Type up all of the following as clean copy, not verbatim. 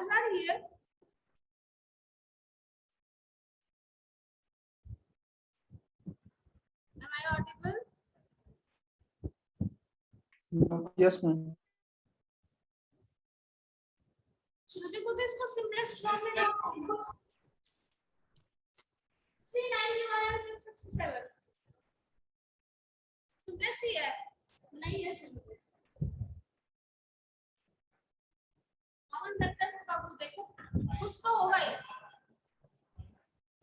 आवाज आ रही है? Am I audible? Yes, ma'am. श्रुति को तो इसको सिंपलेस्ट फॉर्म में लिखो 391 and 667 सिंपलेस्ट ही है, नहीं है सिंपलेस्ट। कॉमन फैक्टर का कुछ देखो, कुछ तो होगा ही।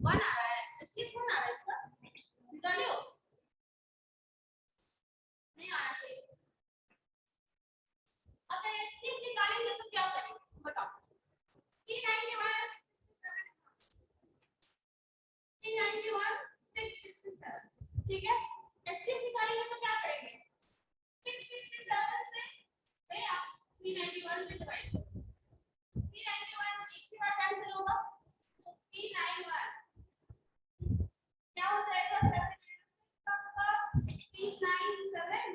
1 आ रहा है, सिर्फ 1 आ रहा है इसका, निकालियो, नहीं आना चाहिए। अगर ये सिर्फ निकालेंगे तो क्या करेंगे बताओ? 391 667, ठीक है। एससी निकालेंगे तो क्या करेंगे? 667 से नहीं आप 391 से डिवाइड करो। 391 एक ही बार कैंसिल होगा, तो 391 क्या हो जाएगा? 7 69 7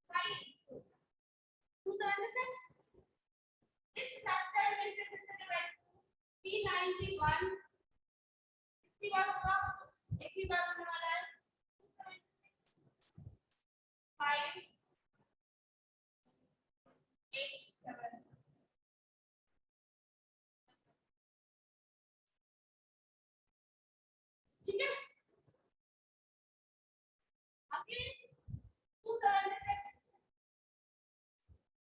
5 276। इस फैक्टर में से फिर से डिवाइड 391 कितनी बार होगा? एक ही बार होने वाला है, 276 5 8 7 ठीक है। अगेन 276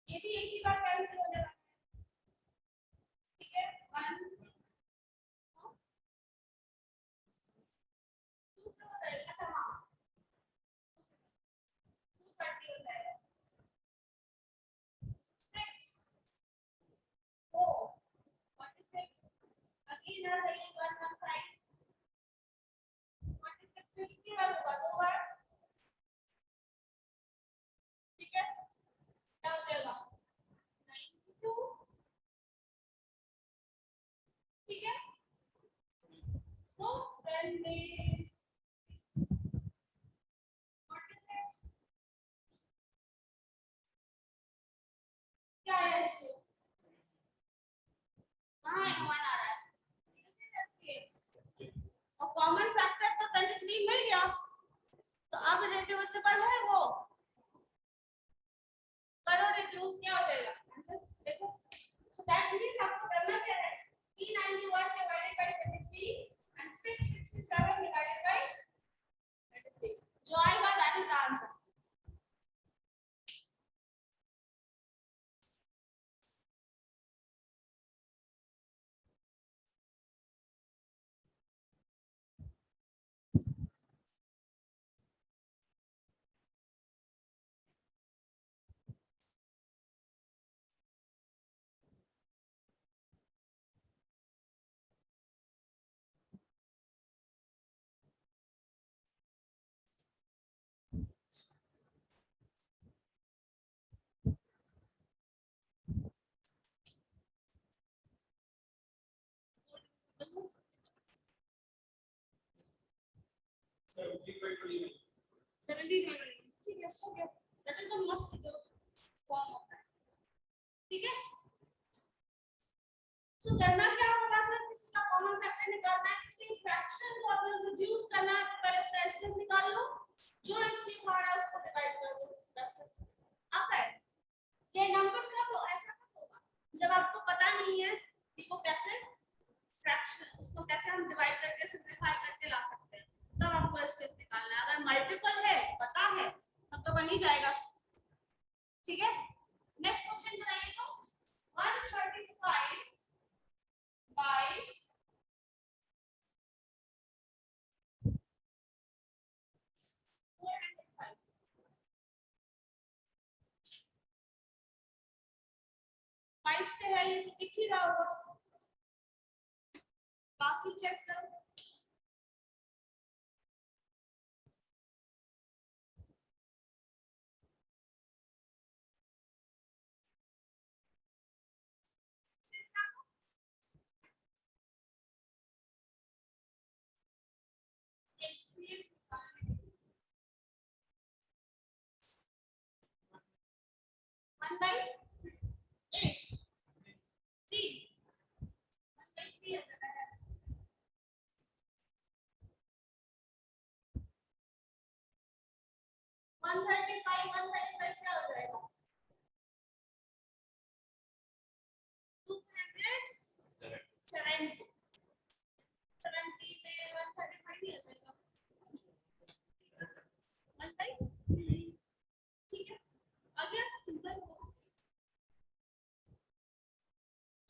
ये भी एक ही बार कैंसिल हो जाएगा, ठीक है। 1 2 से हो जाएगा, अच्छा हाँ 230 हो जाएगा, 6 4 46 अगेन आ जाएगी 115 46 से कितनी बार होगा? 2 बार, ठीक है। क्या हो जाएगा? 92, ठीक है। सो व्हेन we 46 क्या है इससे? हाँ 1 आ रहा है, और कॉमन फैक्टर तो 23 मिल गया, तो अब रिड्यूसिबल है वो, करो रिड्यूस, क्या हो जाएगा आंसर देखो। सो दैट मींस आपको करना क्या है? 391 divided by 23 and 667 divided by 23, जो आएगा दैट इज द आंसर। ठीक है, हो गया, that is the most form of that, ठीक है। सो करना क्या होगा? फिर किसी का कॉमन फैक्टर निकालना है, किसी फ्रैक्शन को अगर रिड्यूस करना है तो पहले उसका एचसीएफ निकाल लो, जो एचसीएफ आ रहा है उसको डिवाइड कर दो, दैट्स इट। आता है ये नंबर कब हो? ऐसा कब होगा? जब आपको पता नहीं है कि वो कैसे फ्रैक्शन, उसको कैसे हम डिवाइड करके सिंपलीफाई करके ला सकते हैं, तब आपको एचसीएफ निकालना है। अगर मल्टीपल है, पता है, तब तो बन ही जाएगा, ठीक है। नेक्स्ट क्वेश्चन बनाइए तो 135 by 405 5 से है, ये तो दिख ही रहा होगा, बाकी चेक करो। एचसीएफ निकालने 1/8 3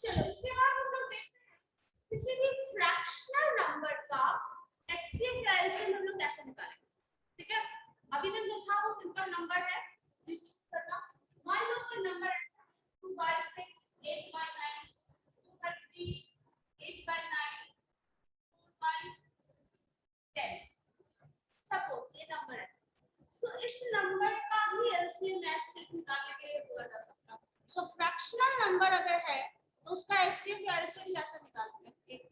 चलो इसके बाद हम लोग देखते हैं किसी भी फ्रैक्शनल नंबर का एचसीएफ या एलसीएम हम लोग कैसे निकालेंगे। ठीक है, अभी तक जो था वो सिंपल नंबर है करना। मान लो उसका नंबर है 2/6, 8/9, 2/3, 8/9, 4/10। सपोज ये नंबर है, तो इस नंबर का ही एलसीएम एचसीएफ निकालने के लिए बोला जा सकता है। सो फ्रैक्शनल नंबर अगर है तो उसका एचसीएफ या एलसीएम कैसे निकालेंगे? एक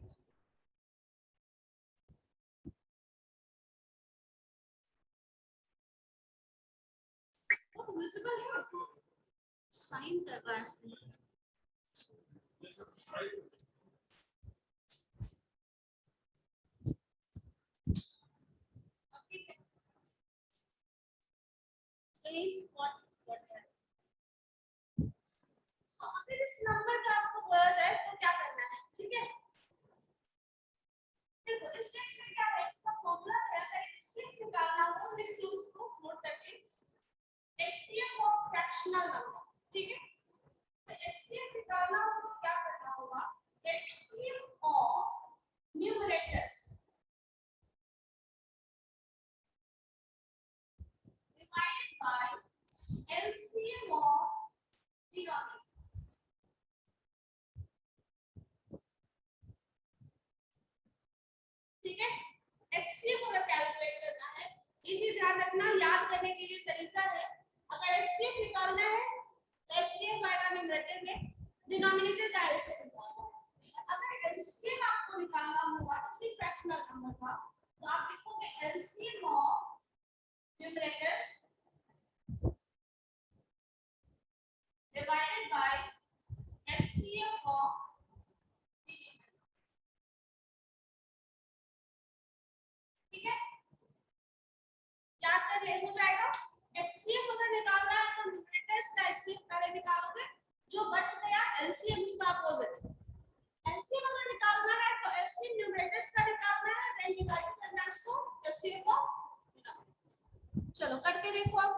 विजिबल है, साइन कर रहा है। Please what है? So, अगर इस नंबर का आपको बोला जाए तो क्या करना है? ठीक है, देखो इस केस में क्या है, इसका फॉर्मूला है, अगर एचसीएफ निकालना हो लिख लो उसको नोट करके, एचसीएफ ऑफ फ्रैक्शनल नंबर। ठीक है, तो एचसीएफ निकालना हो तो क्या करना होगा, HCF of numerators divided by LCM of denominators। ठीक है, एचसीएफ अगर कैलकुलेट करना है, ये चीज ध्यान रखना, याद करने के लिए तरीका है, अगर एचसीएफ निकालना है तो एचसीएफ आएगा न्यूमरेटर में, डिनोमिनेटर का एलसीएम निकालना है। अगर एलसीएम आपको निकालना होगा किसी फ्रैक्शनल नंबर का तो आप लिखोगे LCM of numerators divided by HCF of denominator। ठीक है, याद कर ले, हो जाएगा। HCF अगर निकालना है तो न्यूमरेटर्स का HCF पहले निकालोगे, जो बच गया LCM उसका अपोजिट। LCM अगर निकालना है तो LCM न्यूमरेटर्स का निकालना है, देन डिवाइड करना है इसको HCF ऑफ डिनोमिनेटर्स। चलो करके देखो अब,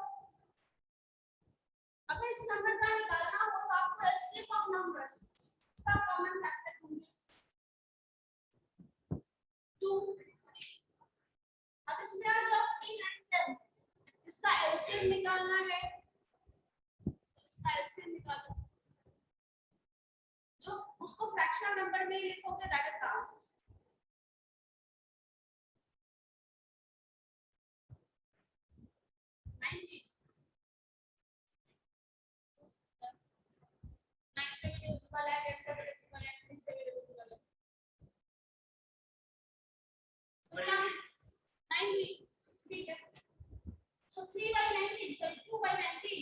अगर इस नंबर का निकालना हो तो आपको एचसीएफ ऑफ नंबर्स इसका कॉमन फैक्टर होंगे 2। अब इसमें आ जाओ 3 और 10, इसका एलसीएम निकालना है, इसका एलसीएम निकालो, जो उसको फ्रैक्शनल नंबर में लिखोगे दैट इज द आंसर। 90 9 से भी डिविजिबल है, 10 से भी डिविजिबल है, 3 से भी डिविजिबल है। सो क्या 90, ठीक है, सो 3/90, सॉरी 2/90,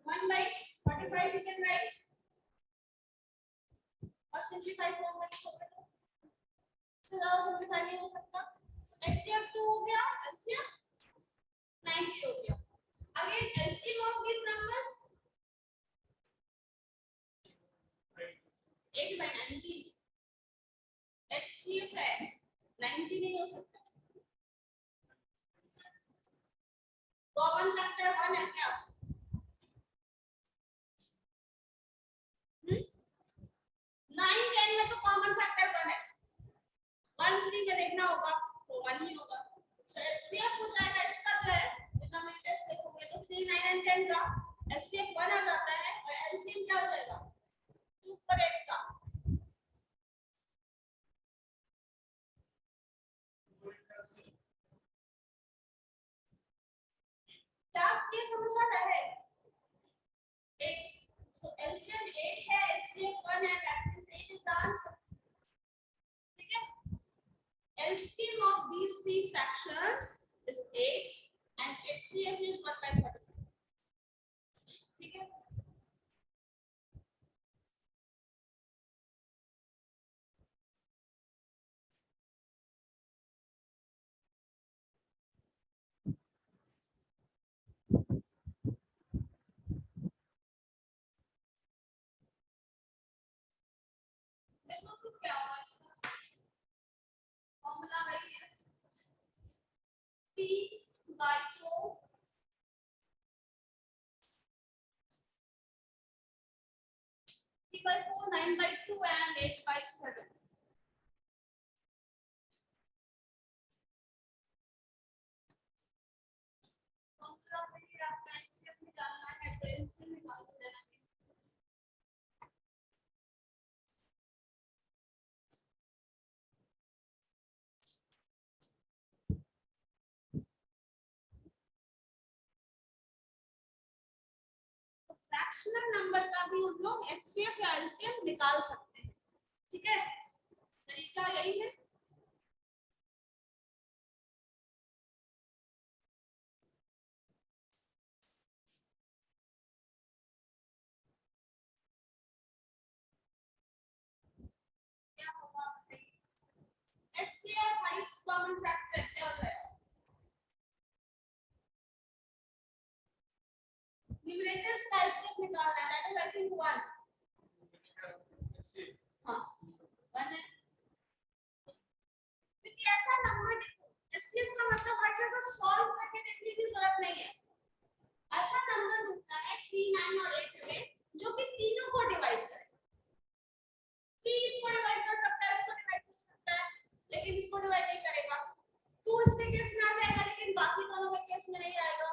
1/45 we can write और सिंपलीफाई फॉर्म में लिखोगे तो ज्यादा सिंपलीफाई नहीं हो सकता। एचसीएफ 2 हो गया, एलसीएम 90 हो गया। Again LCM of these numbers 8/90, HCF है 90 नहीं हो सकता, कॉमन फैक्टर 1 है क्या? 9 10 में तो कॉमन फैक्टर 1 है, 1 3 में देखना होगा तो 1 ही होगा। सो एचसीएफ हो जाएगा इसका जो है डिनोमिनेटर्स देखोगे तो 3 9 और 10 का एचसीएफ 1 आ जाता है और एलसीएम क्या हो जाएगा 2/8 का। क्या आपको समझ आ रहा है? 8, so LCM 8 है, HCF 1 है, that means 8 is the answer। ठीक है, LCM of these three fractions is 8 and HCF is 1/45। ठीक है, देखो तो क्या होगा इसका फॉर्मूला वही है, P/4 20/4, 9/2 and 8/7. फॉर्मूला में ही आपका एचसीएफ निकालना है तो एलसीएम निकाल देना है। फ्रैक्शनल नंबर का भी हम लोग एचसीएफ या एलसीएम निकाल सकते हैं। ठीक है, तरीका यही है। क्या होगा एचसीएफ हाईएस्ट कॉमन फैक्टर क्या होता है? न्यूमरेटर्स का एचसीएफ निकालना है, दैट इज आई थिंक 1। हां 1 है, क्योंकि ऐसा नंबर एचसीएफ का मतलब हर जगह सॉल्व करके देखने की जरूरत नहीं है। ऐसा नंबर होता है 3, 9 और 8 में जो कि तीनों को डिवाइड करे। 3 इसको डिवाइड कर सकता है, इसको डिवाइड कर सकता है, लेकिन इसको डिवाइड नहीं करेगा। 2 इसके केस में आ जाएगा, लेकिन बाकी दोनों के केस में नहीं आएगा।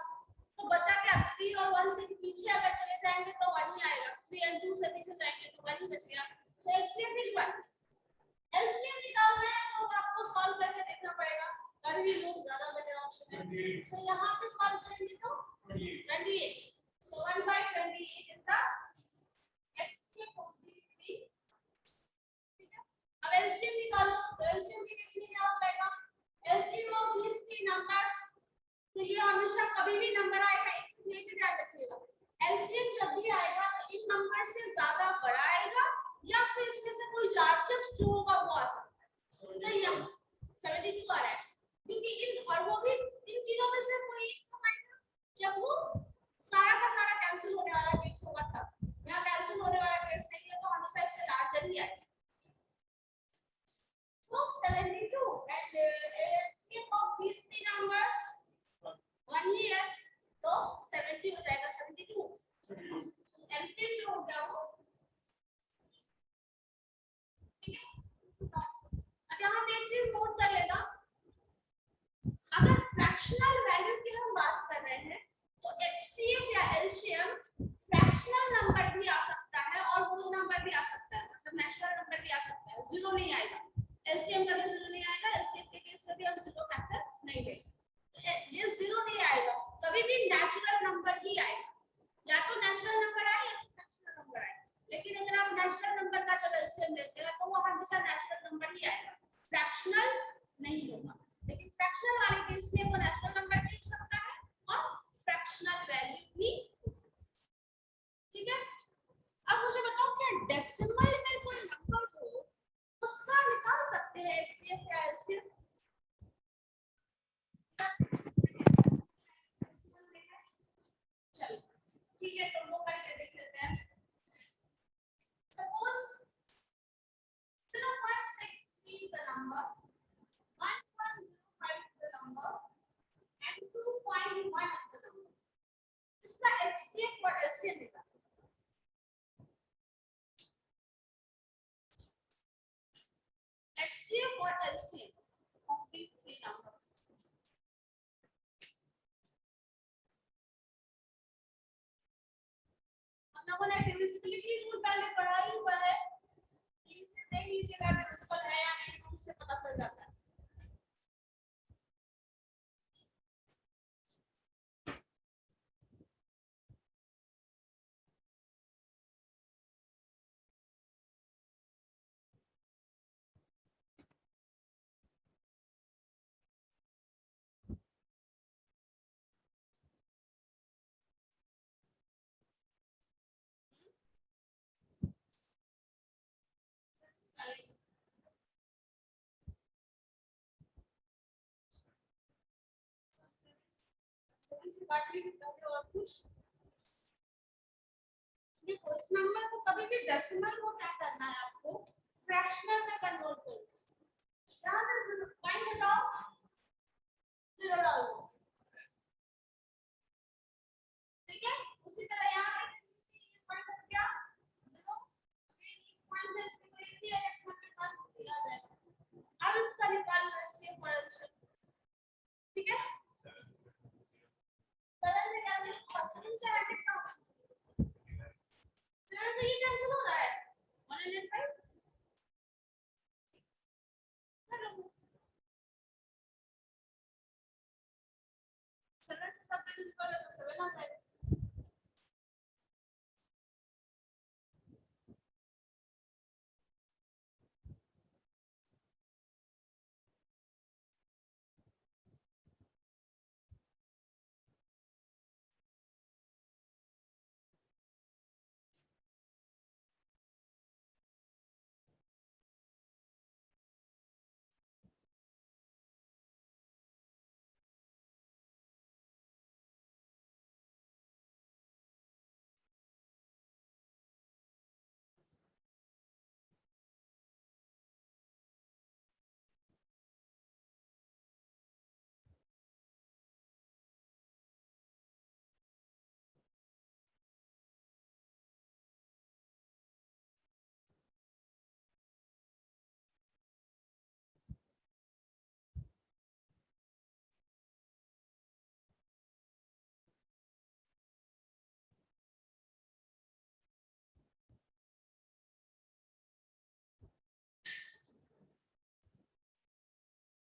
तो बचा क्या? 3 और 1 से पीछे अगर चले जाएंगे तो 1 ही आएगा। 3 और 2 से पीछे जाएंगे तो 1 ही बच गया। सो एचसीएफ इज 1। एलसीएम निकालना है तो आपको सॉल्व करके देखना पड़ेगा। कभी भी लोग ज्यादा बेटर ऑप्शन है। सो यहां पे सॉल्व करेंगे तो 28। सो 1/28 is the HCF of these three। ठीक है, अब एलसीएम निकालो तो एलसीएम के केस में क्या हो जाएगा? LCM of these three numbers, तो ये हमेशा कभी भी नंबर आएगा एक चीज ये भी ध्यान रखिएगा, एलसीएम जब भी आएगा तो इन नंबर से ज्यादा बड़ा आएगा या फिर इसमें से कोई लार्जेस्ट जो होगा वो आ सकता है। तो यहाँ 72 आ रहा है, क्योंकि इन और वो भी इन तीनों में से कोई एक आएगा जब वो सारा का सारा कैंसिल होने वाला केस होगा तब। यहाँ कैंसिल होने वाला केस नहीं है तो हमेशा इससे लार्जर ही आएगा। So 72 and LCM of these three numbers 1 ही है तो 70 हो जाएगा 72। LCM जो हो गया वो, ठीक है। अब यहाँ पे एक चीज नोट कर लेना, अगर फ्रैक्शनल वैल्यू की हम बात कर रहे हैं तो एचसीएफ या एलसीएम फ्रैक्शनल नंबर भी आ सकता है और होल नंबर भी आ सकता है, मतलब नेचुरल नंबर भी आ सकता है। जीरो नहीं आएगा, एलसीएम का भी जीरो नहीं आएगा, एलसीएम के केस में भी हम जीरो फैक्टर नहीं लेंगे। ये जीरो नहीं आएगा, कभी भी नेचुरल नंबर ही आएगा। या तो नेचुरल नंबर आए या तो फ्रैक्शनल नंबर आए, लेकिन अगर आप नेचुरल नंबर का जब एलसीएम लेते हैं तो वो हमेशा नेचुरल नंबर ही आएगा, फ्रैक्शनल नहीं होगा। लेकिन फ्रैक्शनल वाले केस में वो नेचुरल नंबर भी हो सकता है और फ्रैक्शनल वैल्यू भी हो सकता है। ठीक है, अब मुझे बताओ क्या डेसिमल में कोई नंबर हो उसका निकाल सकते हैं एचसीएफ या एलसीएम? चलो ठीक है, तो वो करके देख लेते हैं। Suppose 0.63 is the number, 1.05 is the number and 2.1 is the number। इसका एचसीएफ और एलसीएम निकालो। HCF or LCM of these three numbers? हम लोगों ने डिविजिबिलिटी रूल पहले पढ़ा ही हुआ है, इसे देख लीजिएगा डिविजिबल है या नहीं, उससे पता चल जाता है। इस नंबर को कभी भी डेसिमल को क्या करना है आपको, फ्रैक्शनल में कन्वर्ट करो। यहाँ से पॉइंट हटाओ, जीरो डाल दो, ठीक है। उसी तरह यहाँ पे पॉइंट हट गया, जीरो, divisible है तो 7 आ जाएगा।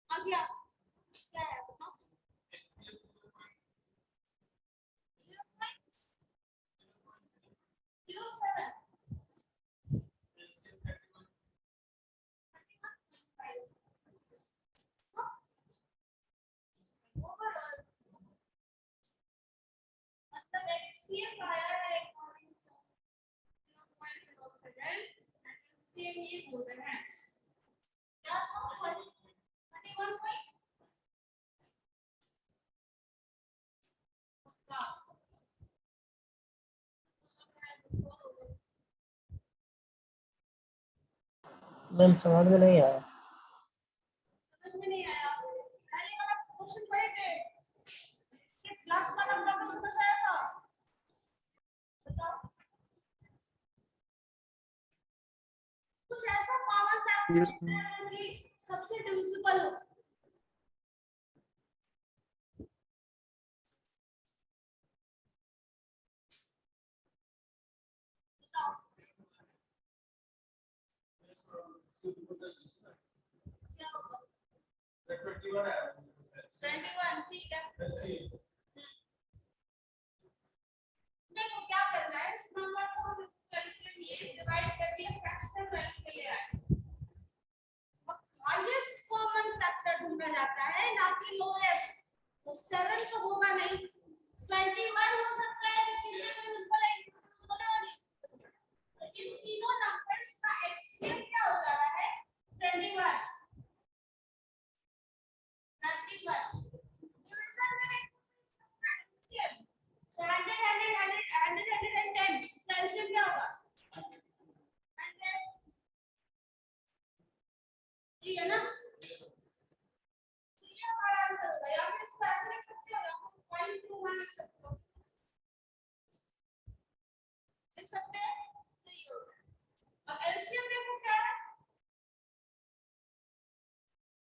आ गया क्या है बताओ 0.07 ओवरऑल मतलब HCF आया है अकॉर्डिंग टू 0.07 एंड HCF ये बोल रहे हैं क्या तो 31 पॉइंट मैम समझ में नहीं आया। समझ में नहीं आया पहले वाला क्वेश्चन पढ़े थे ये लास्ट वाला प्रॉब्लम समझ आया था बताओ कुछ ऐसा कॉमन Yes, फैक्टर ma'am. है कि सबसे डिविजिबल हो बताओ क्या होगा 21 ठीक है देखो क्या करना है इस नंबर को हम कैलकुलेट ये डिवाइड कर दिया फ्रैक्शनल वैल्यू के लिए आए हाईएस्ट कॉमन फैक्टर ढूंढा जाता है ना कि लोएस्ट तो 7 तो होगा नहीं 21 हो सकता है क्योंकि इससे डिविजिबल है डिविजिबल है नहीं तो इन तीनों नंबर्स का एचसीएफ क्या हो जा रहा है 21 91 डिविजन में एचसीएफ so 110 इसका एचसीएफ क्या होगा 100 ये है ना तो ये हमारा आंसर होगा या फिर इसको ऐसे लिख सकते हो या फिर 0.21 लिख सकते हो लिख सकते हैं सही होगा अब एलसीएम देखो क्या है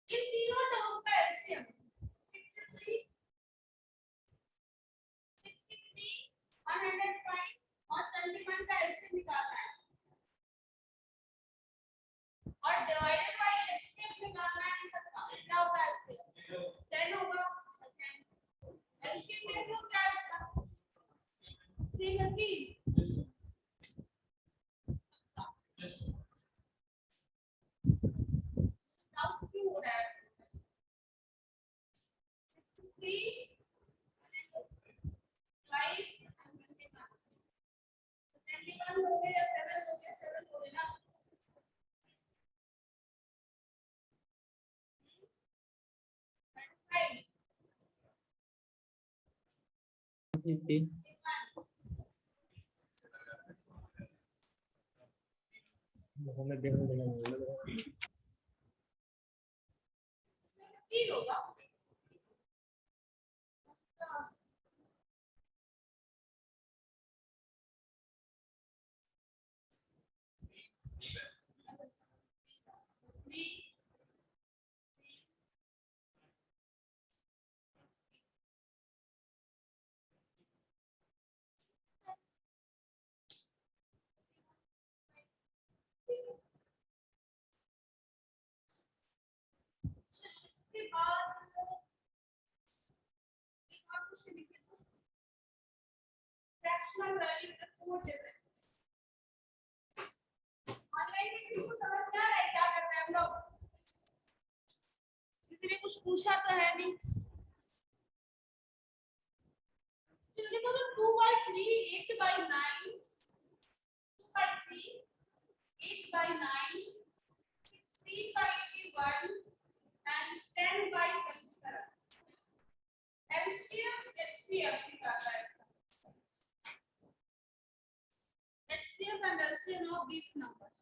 इन तीनों टर्म का एलसीएम 63 63 105 और 21 का एलसीएम निकालना है और डिवाइडेड बाय एचसीएफ निकालना है इन सबका क्या होगा एचसीएफ 10 होगा एलसीएम देख लो क्या है इसका 350 डाउट क्यों हो रहा है 63 5 21 हो गया 7 हो गया 7 हो गया ना 5 हमें देखने देना ठीक होगा maximum value is 4 digits. Online में किसी को समझ में आ रहा है क्या कर रहे हैं हम लोग? किसी ने कुछ पूछा तो है नहीं? चलो देखो तो 2 by 3 8 by 9 2 by 3 8 by 9 16 by 81 and 10 by 27. LCM HCF निकालना है इसका. HCF and LCM of these numbers.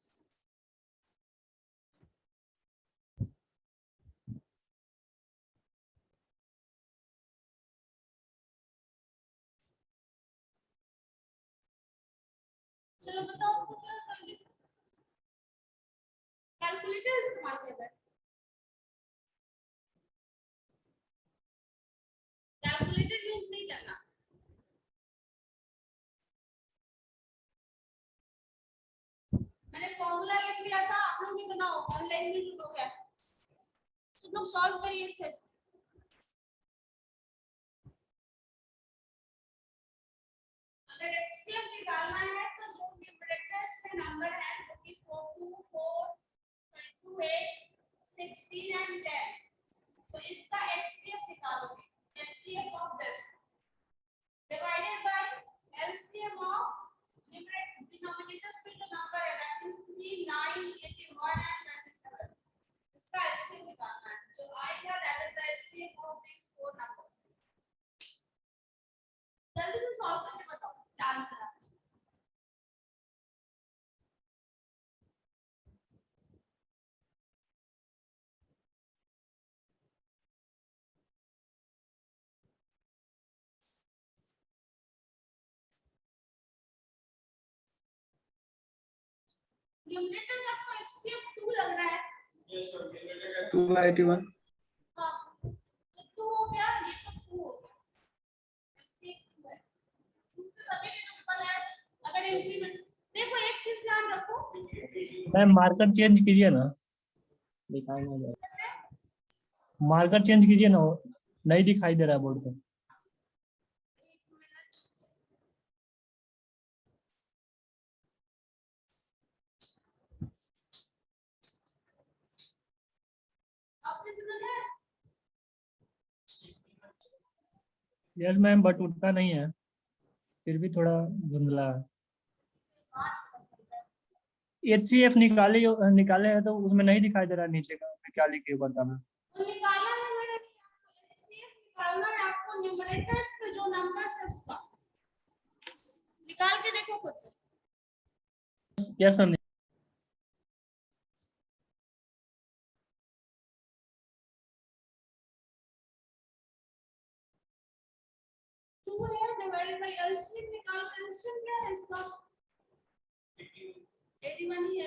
चलो बताओ तो क्या जल्दी से. कैलकुलेटर इस्तेमाल कर रहे हैं. कैलकुलेटर यूज नहीं करना. मैंने फॉर्मूला लिख लिया था, आप लोग भी बनाओ. ऑनलाइन में जो लोग हैं सब लोग सॉल्व करिए इसे. अगर एचसीएफ निकालना है तो जो न्यूमरेटर्स के नंबर हैं जो कि 428 16 and 10, so इसका एचसीएफ निकालोगे. HCF of this divided by LCM of denominators पे जो नंबर है that is 3 9 81 and 27. इसका एचसीएफ निकालना है. जो आएगा that is the LCM of these four numbers. जल्दी से सॉल्व करके बताओ क्या आंसर आता है. न्यूमरेटर में आपको एचसीएफ 2 लग रहा है. Yes sir, 2 by 81. हाँ, तो 2 हो गया, ये तो 2 हो गया. एचसीएफ 2 है. दूसरे सभी के सिंपल है. अगर एमसी में देखो एक चीज ध्यान रखो. मैम मार्कर चेंज कीजिए ना, दिखाई नहीं दे रहा. मार्कर चेंज कीजिए ना, नहीं दिखाई दे रहा है बोर्ड पे. एक मिनट. आपने सुना है? यस मैम, बट उतना नहीं है, फिर भी थोड़ा धुंधला है. 8 एचसीएफ निकाले हैं तो उसमें नहीं दिखाई दे रहा नीचे का, क्या लिखे बता मैं. तो निकालना है मैंने. आपको एचसीएफ निकालना है. आपको न्यूमरेटर्स पे जो नंबर्स है उसका निकाल के देखो खुद से. Yes ma'am. 2 है डिवाइडेड बाय एलसीएम निकालो. एलसीएम क्या है इसका? 81 ही है.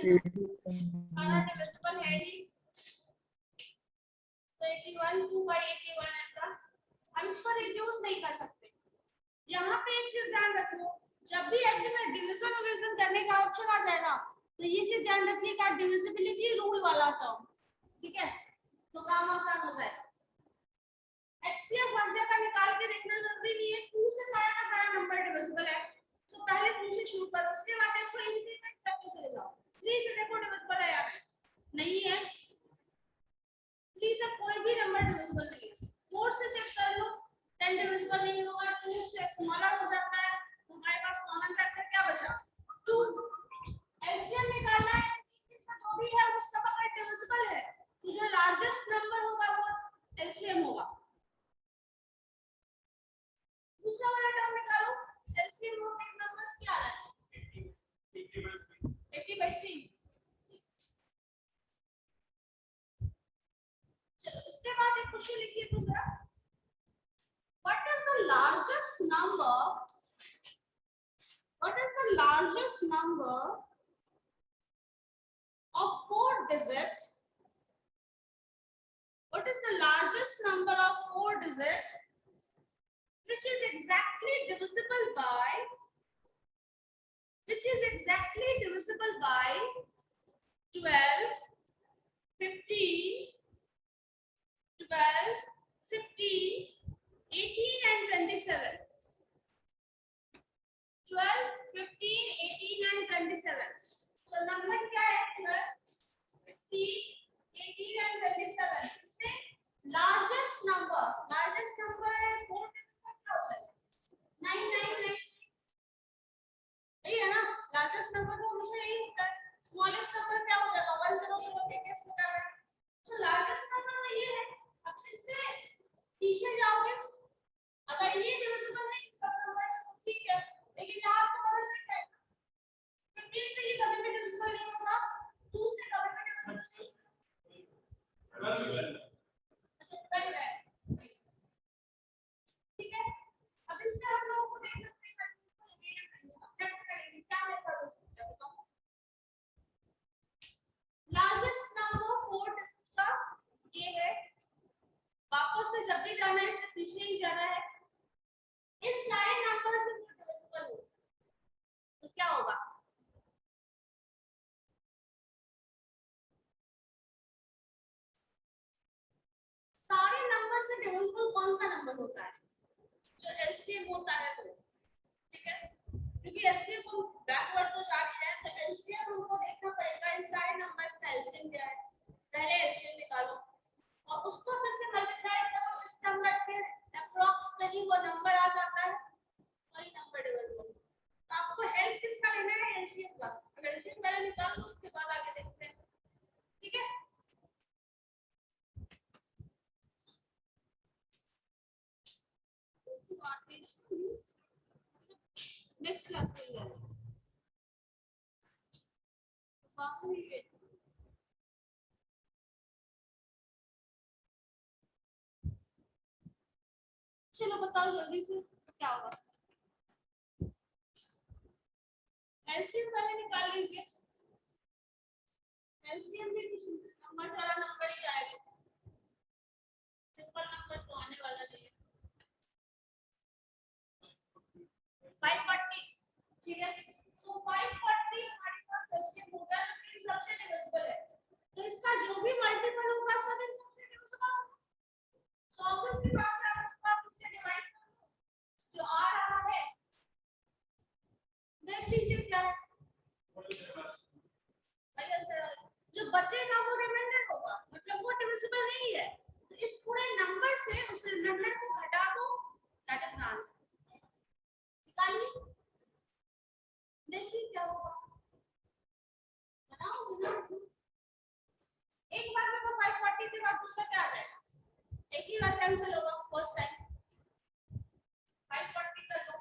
बड़ा डिविजिबल है ही. तो 81 2 by 81 ऐसा हम इसको रिड्यूस नहीं कर सकते. यहाँ पे एक चीज ध्यान रखो, जब भी ऐसे में डिवीजन करने का ऑप्शन आ जाएगा तो ये चीज ध्यान रखिएगा, डिविजिबिलिटी रूल वाला टर्म. ठीक है, तो काम आसान हो जाएगा. एचसीएफ हर जगह निकाल के देखना जरूरी नहीं है. 2 से सारा का सारा नंबर डिविजिबल है, तो पहले 2 से शुरू करो, उसके बाद देखो इंक्रीमेंट करते चले जाओ. 3 से देखो डिविजिबल है या नहीं है. 3 से कोई भी नंबर डिविजिबल नहीं है. 4 से चेक कर लो, 10 डिविजिबल नहीं होगा. 2 से स्मॉलर हो जाता है. हमारे पास कॉमन फैक्टर क्या बचा? 2. एलसीएम निकालना है. जो भी है वो सब अगर डिविजिबल है तो जो लार्जेस्ट नंबर होगा वो एलसीएम होगा. दूसरा वाला टर्म निकालो. एलसीएम ऑफ इन नंबर्स क्या आ रहा है? 80 by 3. चलो इसके बाद एक क्वेश्चन लिखिए दूसरा. What is the largest number? What is the largest number of 4 digit? What is the largest number of 4 digit which is exactly divisible by 12, 15, 12, 15, 18 and 27. 12, 15, 18 and 27. So number क्या है? 12, 15, 18 and 27. इससे largest number है 4 क्या होता है? 999. यही है ना? लार्जेस्ट नंबर तो हमेशा यही होता है. स्मॉलेस्ट नंबर क्या हो जाएगा? 100 के केस में क्या है? तो लार्जेस्ट नंबर तो ये है. अब इससे पीछे जाओगे, अगर ये डिविजिबल नहीं सब नंबर से ठीक है, लेकिन यहाँ आपको पता चलता है 15 से ये कभी भी डिविजिबल नहीं होगा, 2 से कभी भी डिविजिबल नहीं होगा. अच्छा पता ही है. ठीक है. अब इससे हम लोगों को देखना पड़ेगा कैसे करेंगे, क्या मेथड हो सकता है बताओ. लार्जेस्ट नंबर 4 डिजिट का ये है. वापस से जब भी जाना है इससे पीछे ही जाना है. इन सारे नंबर से डिविजिबल हो तो क्या होगा? सारे नंबर से डिविजिबल कौन सा नंबर होता है? जो एलसीएम होता है वो. ठीक है, क्योंकि एलसीएम हम बैकवर्ड तो जा नहीं रहे हैं, तो एलसीएम हमको देखना पड़ेगा. इन सारे नंबर्स का एलसीएम क्या है, पहले एलसीएम निकालो और उसको फिर से मल्टीप्लाई करो. इस नंबर के अप्रॉक्स कहीं वो नंबर आ जाता है, वही नंबर डिविजिबल. तो आपको हेल्प किसका लेना है? एलसीएम का. अब एलसीएम पहले निकाल लो, उसके बाद आगे देखते हैं. ठीक है. नेक्स्ट क्लास में जाएंगे. चलो बताओ जल्दी से क्या होगा. एलसीएम पहले निकाल लीजिए. एलसीएम में किसी नंबर वाला नंबर ही आएगा. सिंपल नंबर तो आने वाला चाहिए. 540. ठीक है. सो 540 हमारे पास एलसीएम होगा जो कि सबसे डिविजिबल है. तो इसका जो भी मल्टीपल होगा सब इन सबसे डिविजिबल होगा. सो ऑब्वियसली बात है आप इससे डिवाइड करो. जो आ रहा है देख लीजिए क्या है. भाई आंसर जो बचेगा वो रिमाइंडर होगा, मतलब वो डिविजिबल नहीं है. तो इस पूरे नंबर से उस रिमाइंडर को घटा दो, दैट इज आंसर. निकालिए, देखिए क्या होगा. बनाओ. एक बार में तो 540 के बाद दूसरा क्या आ जाएगा? एक ही बार कैंसिल होगा फर्स्ट टाइम. 540 कर लो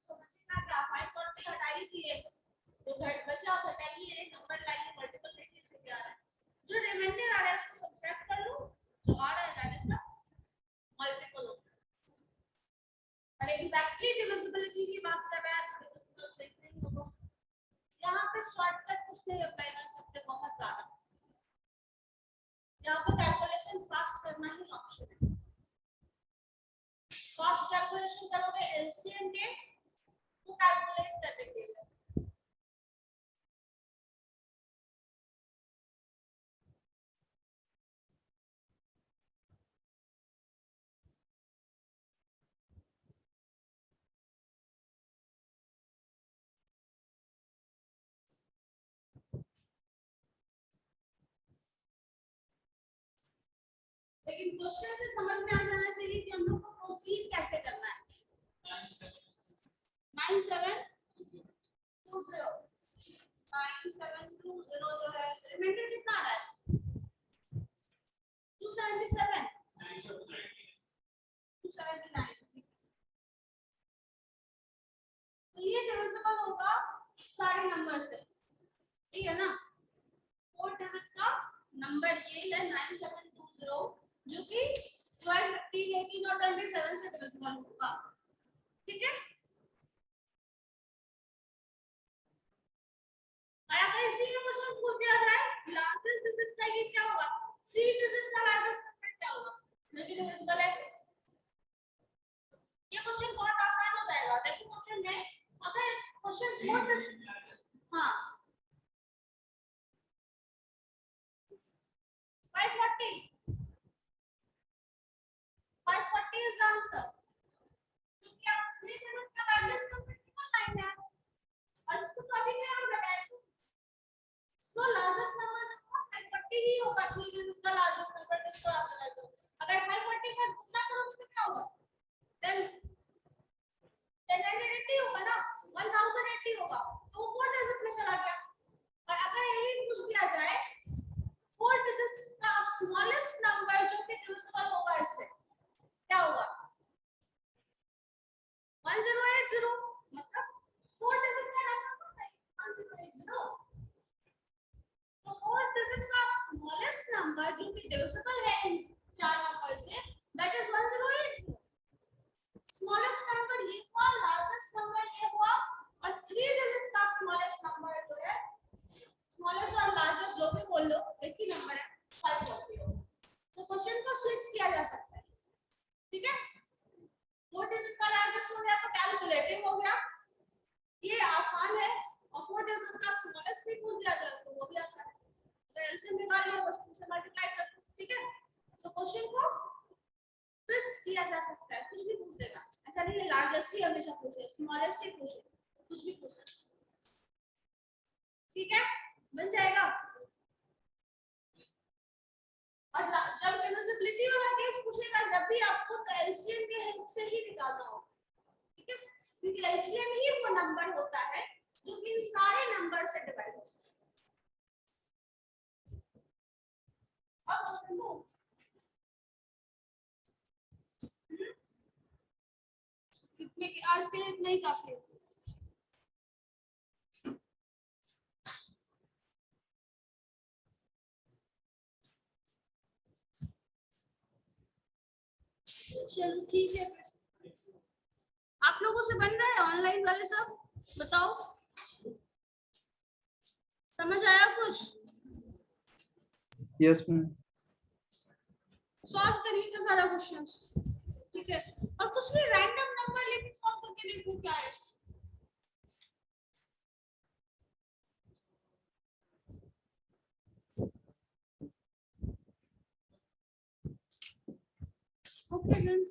तो बचेगा क्या? 540 हटा ही दिए तो घट बचा, घटाइए नंबर लाइए मल्टीपल देखिए से क्या आ रहा है. जो रिमाइंडर आ रहा है इसको सब्ट्रैक्ट कर लो, जो आ रहा है दैट इज द मल्टीपल. और एग्जैक्टली डिविजिबिलिटी की बात कर रहा है तो डिविजिबल देखने ही होगा. यहाँ पे शॉर्टकट कुछ नहीं अप्लाई कर सकते बहुत ज्यादा. यहाँ पे कैलकुलेशन फास्ट करना ही ऑप्शन है. फास्ट कैलकुलेशन करोगे एलसीएम के तो कैलकुलेट करने के लिए. लेकिन क्वेश्चन से समझ में आ जाना चाहिए कि हम लोग को प्रोसीड कैसे करना है. 9720 जो है रिमाइंडर कितना आ रहा है? 277 279. तो ये डिविजिबल होगा सारे नंबर से. ठीक है ना. 4 डिजिट का नंबर ये है 9720 जो कि 12, 15, 18 और 27 से डिविजिबल होगा. ठीक है. अगर इसी में क्वेश्चन पूछ दिया जाए लार्जेस्ट डिजिट का ये क्या होगा, 3 डिजिट का लार्जेस्ट नंबर क्या होगा, जो कि डिविजिबल है. ये क्वेश्चन बहुत आसान हो जाएगा. देखो क्वेश्चन में अगर क्वेश्चन 4 डिजिट, हां 540 540 is the answer. क्योंकि आप 3 डिजिट का लार्जेस्ट ही होगा 3 डिजिट का लार्जेस्ट नंबर किसका आता है। तो अगर 540 का गुणा करोगे तो क्या होगा 1080 होगा ना, 1080 होगा, तो 4 डिजिट में चला गया। और अगर यही पूछ दिया जाए 4 डिजिट्स का स्मॉलेस्ट नंबर जो कि डिविजिबल होगा इससे, क्या होगा 1080, मतलब 4 डिजिट का नंबर होता है 1080। तो 4 डिजिट का स्मॉलेस्ट नंबर जो कि डिविजिबल है इन चार नंबर से, दैट इज 1080। स्मॉलेस्ट नंबर ये हुआ, लार्जेस्ट नंबर ये हुआ, और 3 डिजिट का स्मॉलेस्ट नंबर जो है, स्मॉलेस्ट और लार्जेस्ट जो भी बोल लो एक ही नंबर है 540 होगा। तो क्वेश्चन को स्विच किया जा सकता है, ठीक है। 4 डिजिट का लार्जेस्ट हो गया तो कैलकुलेटिंग हो गया, ये आसान है। और 4 डिजिट का स्मॉलेस्ट भी पूछ दिया जाए तो वो भी आसान है, तो एलसीएम निकाल लिया, बस उसे मल्टीप्लाई कर दो, ठीक है। तो क्वेश्चन को ट्विस्ट किया जा सकता है, कुछ भी पूछ देगा, ऐसा नहीं है लार्जेस्ट ही हमेशा पूछे, स्मॉलेस्ट ही पूछे, कुछ भी पूछ सकता है, ठीक है, बन जाएगा। और जब डिविजिबिलिटी वाला केस पूछेगा, जब भी आपको तो एलसीएम के हेल्प से ही निकालना होगा, ठीक है, क्योंकि एलसीएम ही वो नंबर होता है जो कि इन सारे नंबर से डिवाइड हो सकता है। अब क्वेश्चन को कितने के आज के लिए इतना ही काफी है। चलो ठीक है, फिर आप लोगों से बन रहा है ऑनलाइन वाले सब, बताओ समझ आया कुछ, यस मैम। सॉल्व करिएगा सारा क्वेश्चंस, ठीक है। और कुछ भी रैंडम नंबर लेके सॉल्व करके देखो क्या है। Okay then